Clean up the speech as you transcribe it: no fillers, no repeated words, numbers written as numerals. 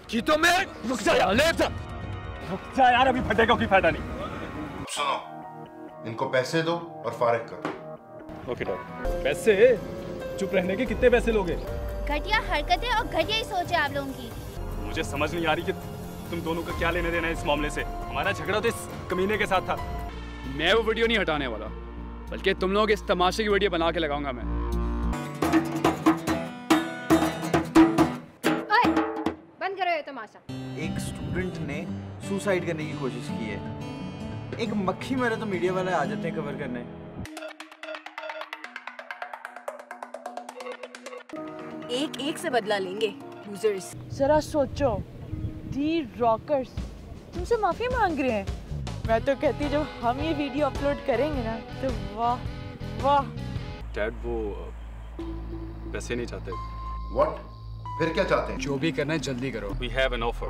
की तो मैं रुक जा यार, ले जा। रुक जा यार, अभी फटेगा कोई फायदा नहीं। सुनो, इनको पैसे दो और फारिग करो। Okay doctor. पैसे? चुप रहने के कितने पैसे लोगे? घटिया हरकतें और घटिया ही सोच है आप लोगों की। मुझे समझ नहीं आ रही कि तुम दोनों का क्या लेने देना है इस मामले से। हमारा झगड़ा तो इस कमीने के साथ था। मैं वो वीडियो नहीं हटाने वाला, बल्कि तुम लोग इस तमाशे की वीडियो बना के लगाऊंगा मैं। ओए, बंद करो ये तमाशा। एक स्टूडेंट ने सुसाइड करने की कोशिश की है। एक मक्खी मरे तो मीडिया वाले आ जाते हैं कवर करने। एक से बदला लेंगे लूजर्स। जरा सोचो, दी रॉकर्स तुमसे माफी मांग रहे हैं। मैं तो कहती जब हम ये वीडियो अपलोड करेंगे ना तो वाह वाह। डैड वो पैसे नहीं चाहते। व्हाट? फिर क्या चाहते हैं? जो भी करना है जल्दी करो। We have an offer.